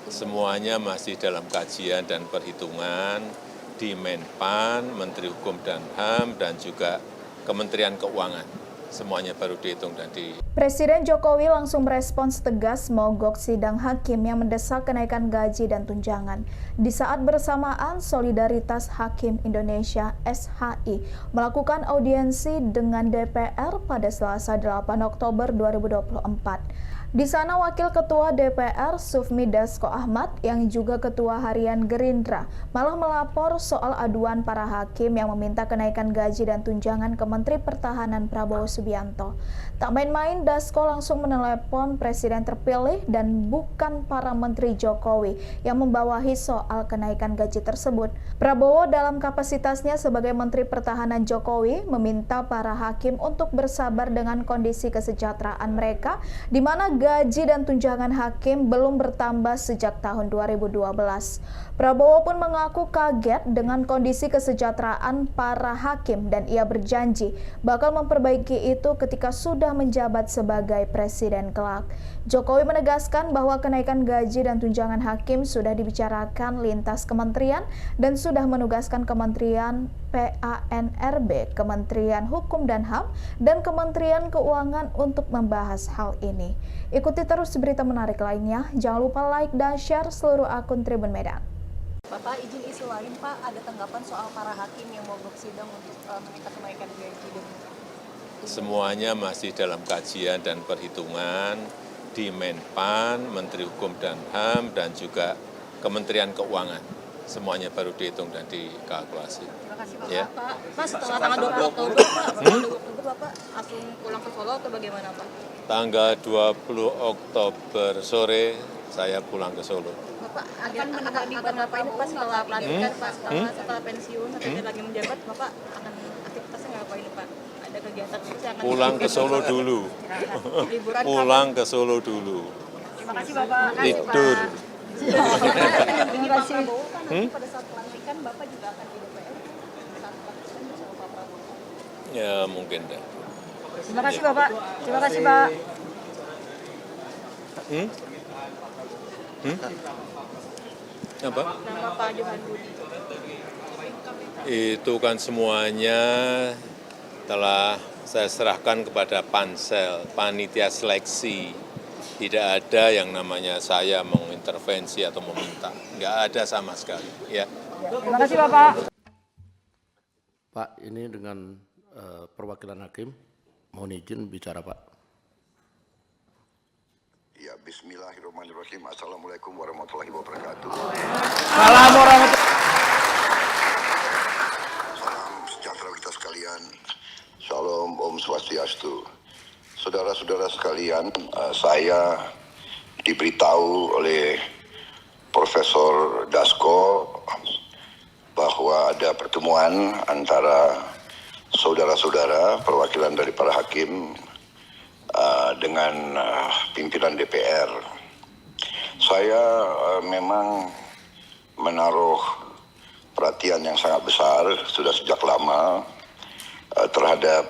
Semuanya masih dalam kajian dan perhitungan di Menpan, Menteri Hukum dan HAM, dan juga Kementerian Keuangan. Semuanya baru dihitung dan Presiden Jokowi langsung merespons tegas mogok sidang hakim yang mendesak kenaikan gaji dan tunjangan. Di saat bersamaan, Solidaritas Hakim Indonesia (SHI) melakukan audiensi dengan DPR pada Selasa 8 Oktober 2024. Di sana Wakil Ketua DPR Sufmi Dasko Ahmad yang juga Ketua Harian Gerindra malah melapor soal aduan para hakim yang meminta kenaikan gaji dan tunjangan ke Menteri Pertahanan Prabowo Subianto. Tak main-main, Dasko langsung menelepon Presiden terpilih dan bukan para Menteri Jokowi yang membawahi soal kenaikan gaji tersebut. Prabowo dalam kapasitasnya sebagai Menteri Pertahanan Jokowi meminta para hakim untuk bersabar dengan kondisi kesejahteraan mereka, di mana gaji dan tunjangan hakim belum bertambah sejak tahun 2012. Prabowo pun mengaku kaget dengan kondisi kesejahteraan para hakim dan ia berjanji bakal memperbaiki itu ketika sudah menjabat sebagai presiden kelak. Jokowi menegaskan bahwa kenaikan gaji dan tunjangan hakim sudah dibicarakan lintas kementerian dan sudah menugaskan Kementerian PANRB, Kementerian Hukum dan HAM, dan Kementerian Keuangan untuk membahas hal ini. Ikuti terus berita menarik lainnya. Jangan lupa like dan share seluruh akun Tribun Medan. Bapak, izin isu lain Pak, ada tanggapan soal para hakim yang mogok sidang untuk meminta kenaikan gaji dan semuanya masih dalam kajian dan perhitungan di Menpan, Menteri Hukum dan HAM, dan juga Kementerian Keuangan. Semuanya baru dihitung dan dikalkulasi. Terima kasih Pak. Ya. Pak, setelah tanggal 20 Oktober, Bapak langsung pulang ke Solo atau bagaimana Pak? Tanggal 20 Oktober sore saya pulang ke Solo. Bapak akan ngapain Pak setelah pelantikan Pak, setelah pensiun atau tidak lagi menjabat, Bapak akan aktivitasnya ngapain Pak? Ada kegiatan khusus yang akan Pulang ke Solo dulu. Pulang ke Solo dulu. Terima kasih Bapak. Tidur. Terima kasih. Pada saat pelantikan Bapak juga akan di DPR saat pelantikan bersama Pak Prabowo. Ya mungkin deh. Terima kasih Bapak. Terima kasih Pak. Apa? Nama Pak Johan Budi. Itu kan semuanya telah saya serahkan kepada pansel, panitia seleksi. Tidak ada yang namanya saya mengintervensi atau meminta. Nggak ada sama sekali. Ya. Terima kasih Bapak. Pak, ini dengan perwakilan hakim, mohon izin bicara Pak. Ya, bismillahirrahmanirrahim. Assalamualaikum warahmatullahi wabarakatuh. Salam warahmatullahi. Salam sejahtera kita sekalian. Shalom, Om Swastiastu. Saudara-saudara sekalian, saya diberitahu oleh Profesor Dasko bahwa ada pertemuan antara saudara-saudara perwakilan dari para hakim dengan pimpinan DPR. Saya memang menaruh perhatian yang sangat besar sudah sejak lama terhadap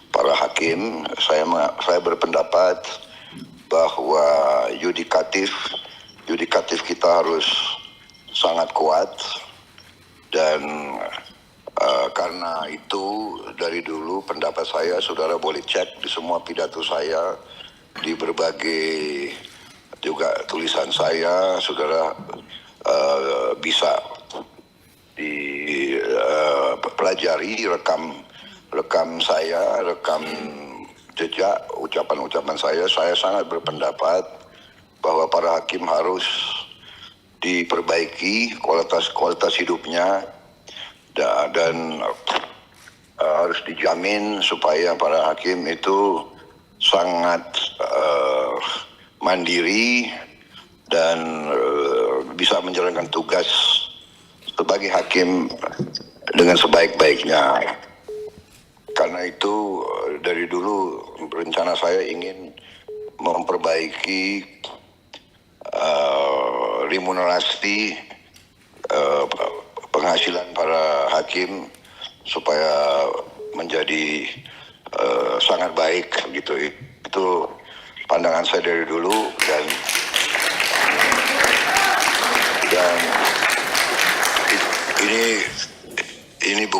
para hakim. Saya berpendapat bahwa yudikatif kita harus sangat kuat, dan karena itu dari dulu pendapat saya, saudara boleh cek di semua pidato saya, di berbagai juga tulisan saya, saudara bisa dipelajari rekam saya, rekam jejak ucapan-ucapan saya sangat berpendapat bahwa para hakim harus diperbaiki kualitas hidupnya dan harus dijamin supaya para hakim itu sangat mandiri dan bisa menjalankan tugas sebagai hakim dengan sebaik-baiknya. Karena itu dari dulu rencana saya ingin memperbaiki remunerasi penghasilan para hakim supaya menjadi sangat baik gitu. Itu pandangan saya dari dulu, dan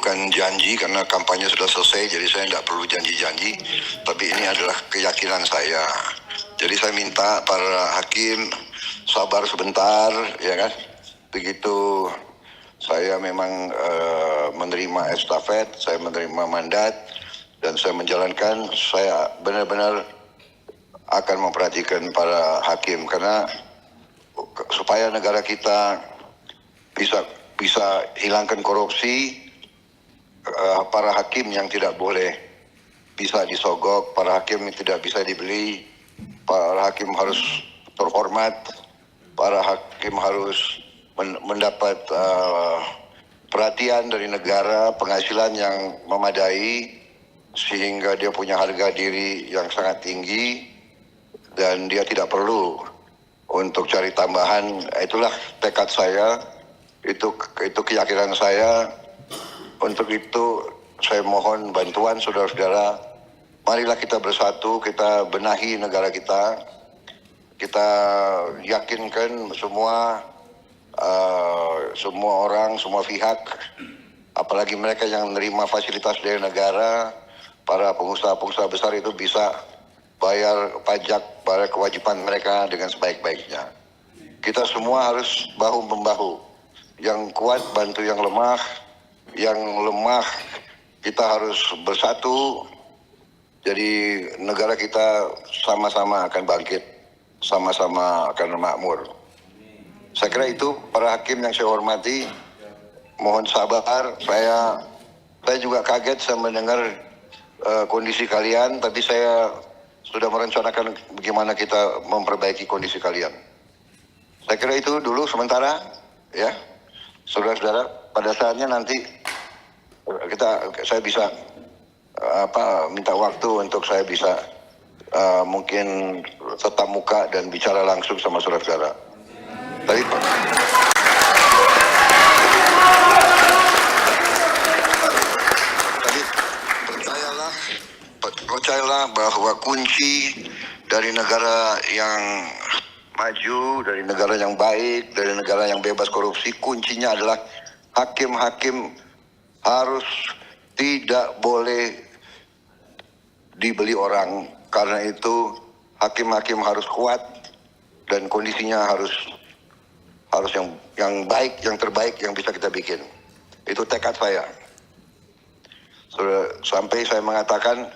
bukan janji karena kampanye sudah selesai, jadi saya tidak perlu janji-janji, tapi ini adalah keyakinan saya. Jadi saya minta para hakim sabar sebentar, ya kan? Begitu saya memang menerima estafet, saya menerima mandat, dan saya menjalankan, saya benar-benar akan memperhatikan para hakim, karena supaya negara kita bisa hilangkan korupsi, para hakim yang tidak boleh bisa disogok, para hakim yang tidak bisa dibeli, para hakim harus terhormat, para hakim harus mendapat perhatian dari negara, penghasilan yang memadai, sehingga dia punya harga diri yang sangat tinggi, dan dia tidak perlu untuk cari tambahan. Itulah tekad saya, itu keyakinan saya. Untuk itu saya mohon bantuan saudara-saudara. Marilah kita bersatu, kita benahi negara kita. Kita yakinkan semua orang, semua pihak, apalagi mereka yang menerima fasilitas dari negara, para pengusaha-pengusaha besar itu bisa bayar pajak, bayar kewajiban mereka dengan sebaik-baiknya. Kita semua harus bahu-membahu. Yang kuat bantu yang lemah, yang lemah kita harus bersatu. Jadi negara kita sama-sama akan bangkit, sama-sama akan makmur. Saya kira itu para hakim yang saya hormati, mohon sabar. Saya juga kaget saya mendengar kondisi kalian, tapi saya sudah merencanakan bagaimana kita memperbaiki kondisi kalian. Saya kira itu dulu sementara, ya, saudara-saudara. Pada saatnya nanti saya bisa minta waktu untuk saya bisa mungkin tetap muka dan bicara langsung sama saudara-saudara. Tapi percayalah bahwa kunci dari negara yang maju, dari negara yang baik, dari negara yang bebas korupsi, kuncinya adalah hakim-hakim harus tidak boleh dibeli orang. Karena itu hakim-hakim harus kuat dan kondisinya harus yang baik, yang terbaik yang bisa kita bikin. Itu tekad saya. Sampai saya mengatakan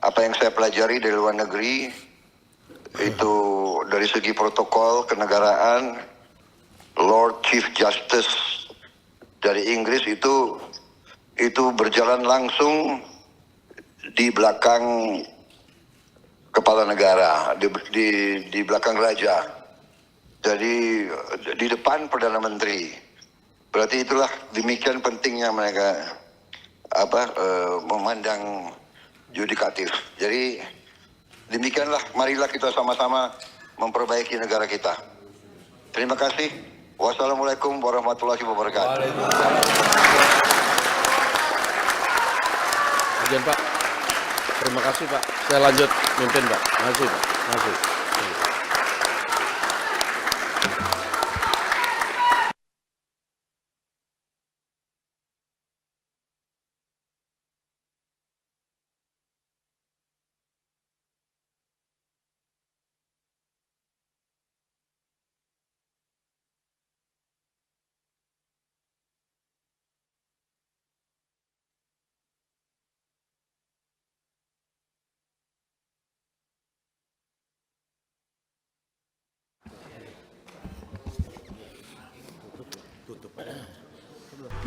apa yang saya pelajari dari luar negeri, itu dari segi protokol kenegaraan, Lord Chief Justice dari Inggris itu berjalan langsung di belakang kepala negara, di belakang raja. Jadi di depan Perdana Menteri. Berarti itulah demikian pentingnya mereka memandang yudikatif. Jadi demikianlah, marilah kita sama-sama memperbaiki negara kita. Terima kasih. Wassalamualaikum warahmatullahi wabarakatuh. Izin Pak. Terima kasih Pak. Saya lanjut mimpin Pak. Makasih Pak. Makasih.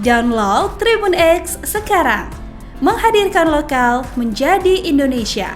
Download Tribun X sekarang, menghadirkan lokal menjadi Indonesia.